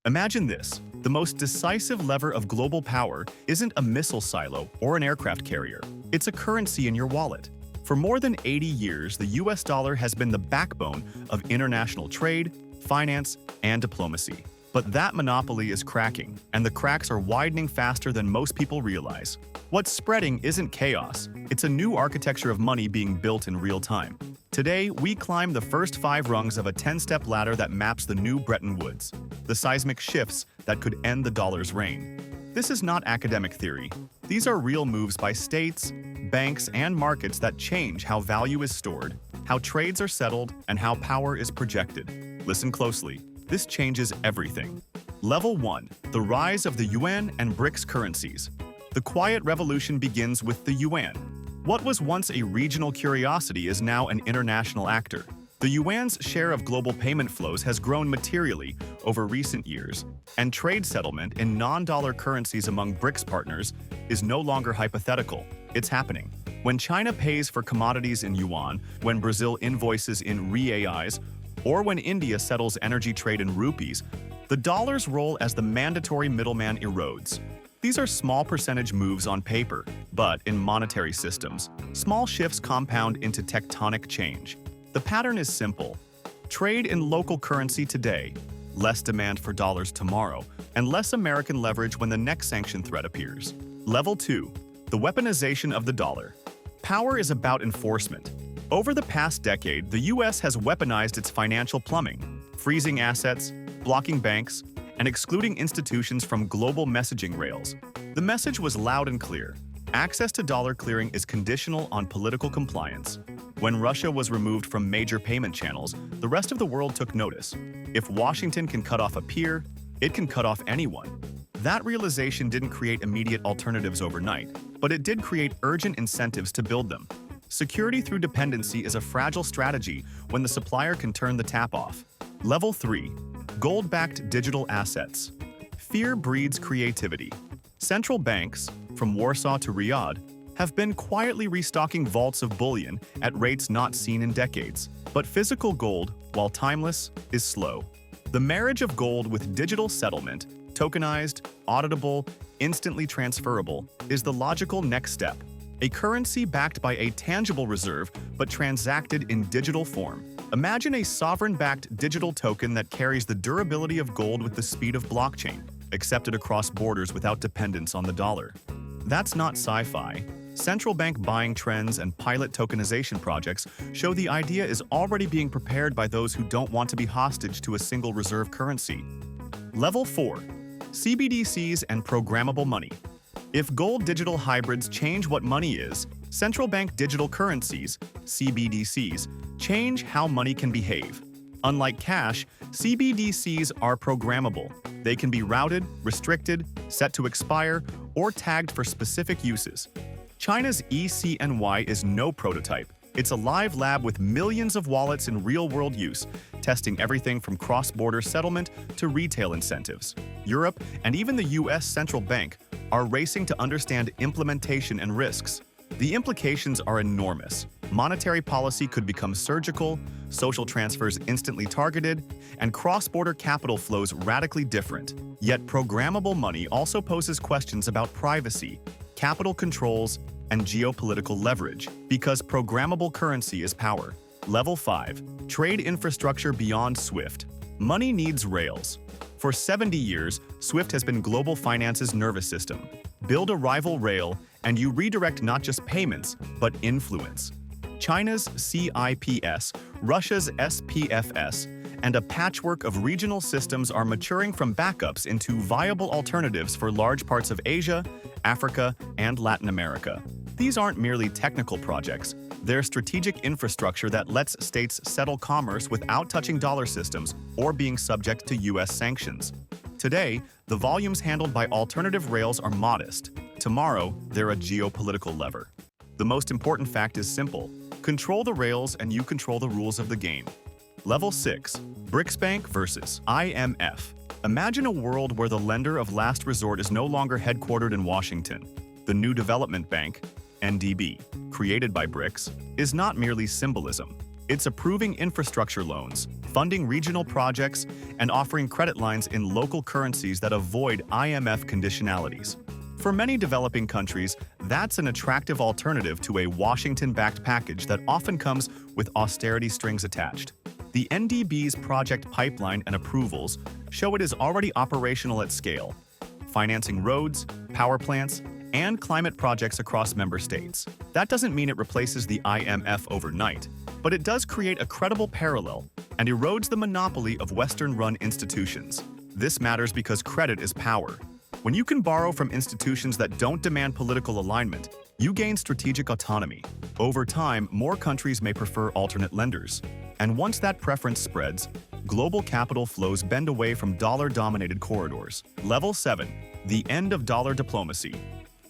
Imagine this. The most decisive lever of global power isn't a missile silo or an aircraft carrier. It's a currency in your wallet. For more than 80 years, the US dollar has been the backbone of international trade, finance, and diplomacy. But that monopoly is cracking, and the cracks are widening faster than most people realize. What's spreading isn't chaos, it's a new architecture of money being built in real time. Today, we climb the first 5 rungs of a 10-step ladder that maps the new Bretton Woods, the seismic shifts that could end the dollar's reign. This is not academic theory. These are real moves by states, banks, and markets that change how value is stored, how trades are settled, and how power is projected. Listen closely. This changes everything. Level 1. The rise of the Yuan and BRICS currencies. The quiet revolution begins with the Yuan. What was once a regional curiosity is now an international actor. The Yuan's share of global payment flows has grown materially over recent years, and trade settlement in non-dollar currencies among BRICS partners is no longer hypothetical. It's happening. When China pays for commodities in yuan, when Brazil invoices in reais, or when India settles energy trade in rupees, the dollar's role as the mandatory middleman erodes. These are small percentage moves on paper, but in monetary systems, small shifts compound into tectonic change. The pattern is simple. Trade in local currency today, less demand for dollars tomorrow, and less American leverage when the next sanction threat appears. Level 2. The weaponization of the dollar. Power is about enforcement. Over the past decade, the US has weaponized its financial plumbing, freezing assets, blocking banks, and excluding institutions from global messaging rails. The message was loud and clear. Access to dollar clearing is conditional on political compliance. When Russia was removed from major payment channels, the rest of the world took notice. If Washington can cut off a peer, it can cut off anyone. That realization didn't create immediate alternatives overnight, but it did create urgent incentives to build them. Security through dependency is a fragile strategy when the supplier can turn the tap off. Level 3. Gold-backed digital assets. Fear breeds creativity. Central banks, from Warsaw to Riyadh, have been quietly restocking vaults of bullion at rates not seen in decades. But physical gold, while timeless, is slow. The marriage of gold with digital settlement, tokenized, auditable, instantly transferable, is the logical next step. A currency backed by a tangible reserve but transacted in digital form. Imagine a sovereign-backed digital token that carries the durability of gold with the speed of blockchain, accepted across borders without dependence on the dollar. That's not sci-fi. Central bank buying trends and pilot tokenization projects show the idea is already being prepared by those who don't want to be hostage to a single reserve currency. Level 4. CBDCs and programmable money. If gold digital hybrids change what money is, central bank digital currencies, CBDCs, change how money can behave. Unlike cash, CBDCs are programmable. They can be routed, restricted, set to expire, or tagged for specific uses. China's ECNY is no prototype. It's a live lab with millions of wallets in real-world use, testing everything from cross-border settlement to retail incentives. Europe, and even the US Central Bank, are racing to understand implementation and risks. The implications are enormous. Monetary policy could become surgical, social transfers instantly targeted, and cross-border capital flows radically different. Yet programmable money also poses questions about privacy, capital controls, and geopolitical leverage, because programmable currency is power. Level 5. Trade infrastructure beyond SWIFT. Money needs rails. For 70 years, SWIFT has been global finance's nervous system. Build a rival rail, and you redirect not just payments, but influence. China's CIPS, Russia's SPFS, and a patchwork of regional systems are maturing from backups into viable alternatives for large parts of Asia, Africa, and Latin America. These aren't merely technical projects. They're strategic infrastructure that lets states settle commerce without touching dollar systems or being subject to US sanctions. Today, the volumes handled by alternative rails are modest. Tomorrow, they're a geopolitical lever. The most important fact is simple. Control the rails and you control the rules of the game. Level 6. BRICS Bank versus IMF. Imagine a world where the lender of last resort is no longer headquartered in Washington. The New Development Bank, NDB, created by BRICS, is not merely symbolism. It's approving infrastructure loans, funding regional projects, and offering credit lines in local currencies that avoid IMF conditionalities. For many developing countries, that's an attractive alternative to a Washington-backed package that often comes with austerity strings attached. The NDB's project pipeline and approvals show it is already operational at scale, financing roads, power plants, and climate projects across member states. That doesn't mean it replaces the IMF overnight, but it does create a credible parallel and erodes the monopoly of Western-run institutions. This matters because credit is power. When you can borrow from institutions that don't demand political alignment, you gain strategic autonomy. Over time, more countries may prefer alternate lenders. And once that preference spreads, global capital flows bend away from dollar-dominated corridors. Level 7. The end of dollar diplomacy.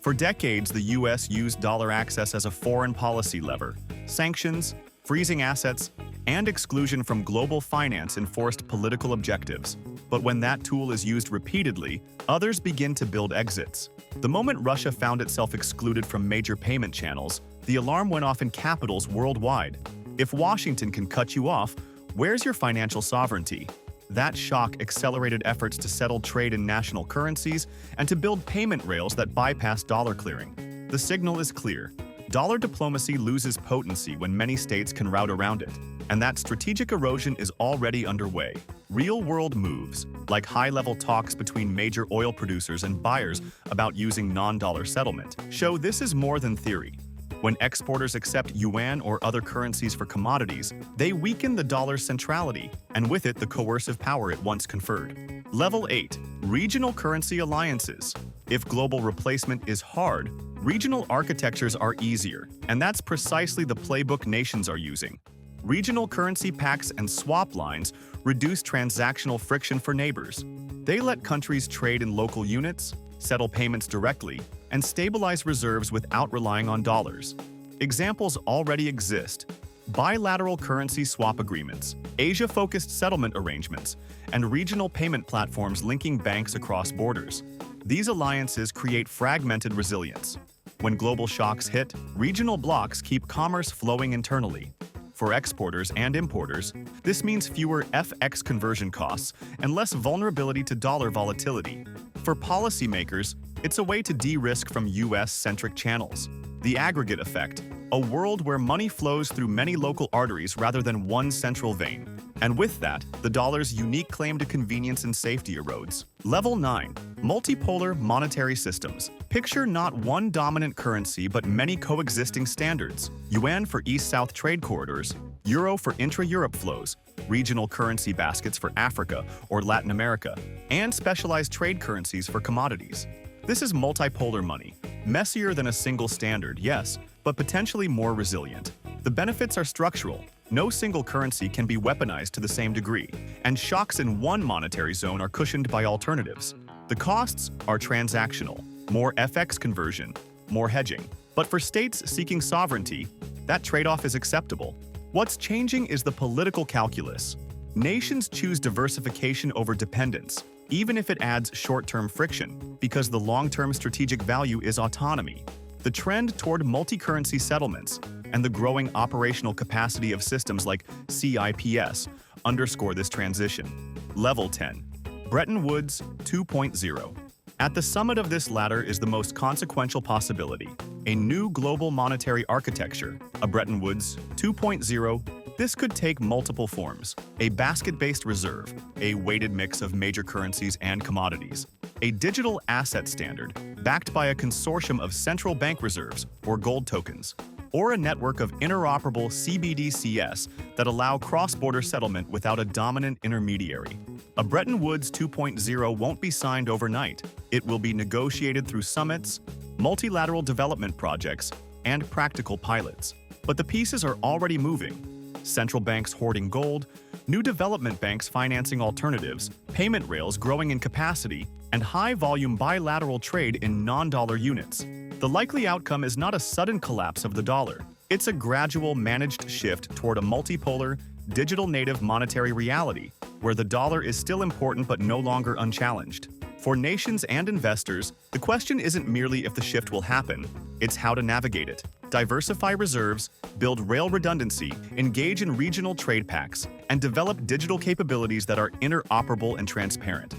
For decades, the U.S. used dollar access as a foreign policy lever. Sanctions, freezing assets, and exclusion from global finance enforced political objectives. But when that tool is used repeatedly, others begin to build exits. The moment Russia found itself excluded from major payment channels, the alarm went off in capitals worldwide. If Washington can cut you off, where's your financial sovereignty? That shock accelerated efforts to settle trade in national currencies and to build payment rails that bypass dollar clearing. The signal is clear. Dollar diplomacy loses potency when many states can route around it, and that strategic erosion is already underway. Real-world moves, like high-level talks between major oil producers and buyers about using non-dollar settlement, show this is more than theory. When exporters accept Yuan or other currencies for commodities, they weaken the dollar's centrality, and with it the coercive power it once conferred. Level 8. Regional currency alliances. If global replacement is hard, regional architectures are easier, and that's precisely the playbook nations are using. Regional currency pacts and swap lines reduce transactional friction for neighbors. They let countries trade in local units, settle payments directly, and stabilize reserves without relying on dollars. Examples already exist: bilateral currency swap agreements, Asia-focused settlement arrangements, and regional payment platforms linking banks across borders. These alliances create fragmented resilience. When global shocks hit, regional blocs keep commerce flowing internally. For exporters and importers, this means fewer FX conversion costs and less vulnerability to dollar volatility. For policymakers, it's a way to de-risk from US-centric channels. The aggregate effect, a world where money flows through many local arteries rather than one central vein. And with that, the dollar's unique claim to convenience and safety erodes. Level 9. Multipolar monetary systems. Picture not one dominant currency but many coexisting standards. Yuan for East-South trade corridors, Euro for intra-Europe flows, regional currency baskets for Africa or Latin America, and specialized trade currencies for commodities. This is multipolar money. Messier than a single standard, yes, but potentially more resilient. The benefits are structural. No single currency can be weaponized to the same degree, and shocks in one monetary zone are cushioned by alternatives. The costs are transactional. More FX conversion, more hedging. But for states seeking sovereignty, that trade-off is acceptable. What's changing is the political calculus. Nations choose diversification over dependence, even if it adds short-term friction, because the long-term strategic value is autonomy. The trend toward multi-currency settlements and the growing operational capacity of systems like CIPS underscore this transition. Level 10. Bretton Woods 2.0. At the summit of this ladder is the most consequential possibility: a new global monetary architecture, a Bretton Woods 2.0. This could take multiple forms: a basket-based reserve, a weighted mix of major currencies and commodities, a digital asset standard backed by a consortium of central bank reserves or gold tokens, or a network of interoperable CBDCs that allow cross-border settlement without a dominant intermediary. A Bretton Woods 2.0 won't be signed overnight. It will be negotiated through summits, multilateral development projects, and practical pilots. But the pieces are already moving. Central banks hoarding gold, new development banks financing alternatives, payment rails growing in capacity, and high-volume bilateral trade in non-dollar units. The likely outcome is not a sudden collapse of the dollar. It's a gradual, managed shift toward a multipolar, digital-native monetary reality, where the dollar is still important but no longer unchallenged. For nations and investors, the question isn't merely if the shift will happen, it's how to navigate it. diversify reserves, build rail redundancy, engage in regional trade pacts, and develop digital capabilities that are interoperable and transparent.